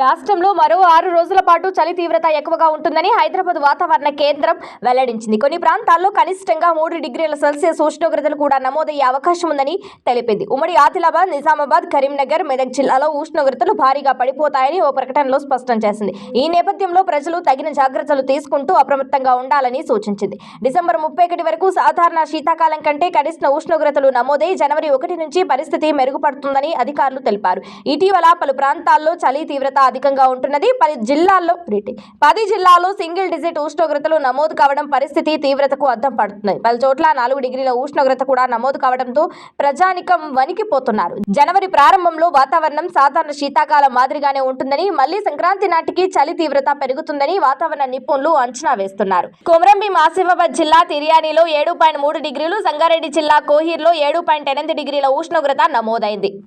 రాష్ట్రంలో మరో 6 రోజుల పాటు చలి తీవ్రత ఎక్కువగా ఉంటుందని హైదరాబాద్ వాతావరణ కేంద్రం వెల్లడించింది. కొన్ని ప్రాంతాల్లో కనిష్టంగా 3 డిగ్రీల సెల్సియస్ ఉష్ణోగ్రతలు కూడా నమోదయ్యే అవకాశం ఉందని తెలిపింది. ఉమ్మడి ఆదిలాబాద్, నిజామాబాద్, కరీంనగర్, మెదక్ జిల్లాలో ఉష్ణోగ్రతలు భారీగా పడిపోతాయని ఓ ప్రకటనలో స్పష్టం చేసింది. ఈ నేపథ్యంలో ప్రజలు తగిన జాగ్రత్తలు తీసుకుంటూ అప్రమత్తంగా ఉండాలని సూచించింది. డిసెంబర్ 31 వరకు సాధారణ శీతాకాలం కంటే కనిష్ట ఉష్ణోగ్రతలు నమోదై జనవరి 1 నుంచి పరిస్థితి మెరుగుపడుతుందని అధికారులు తెలిపారు. ఇటీవల పలు ప్రాంతాల్లో చలి తీవ్రత అధికంగా ఉంటున్నది. 10 జిల్లాల్లో సింగిల్ డిజిట్ ఉష్ణోగ్రతలు నమోదు కావడం పరిస్థితి తీవ్రతకు అద్దం పడుతుంది. పలు చోట్ల 4 డిగ్రీల ఉష్ణోగ్రత కూడా నమోదు కావడంతో ప్రజానికం వణికిపోతున్నారు. జనవరి ప్రారంభంలో వాతావరణం సాధారణ శీతాకాలం మాదిరిగానే ఉంటుందని, మళ్లీ సంక్రాంతి నాటికి చలి తీవ్రత పెరుగుతుందని వాతావరణ నిపుణులు అంచనా వేస్తున్నారు. కొమరంభీం ఆసిఫాబాద్ జిల్లా తిర్యానీలో 7.3 డిగ్రీలు, సంగారెడ్డి జిల్లా కోహీర్లో 7.8 డిగ్రీల ఉష్ణోగ్రత నమోదైంది.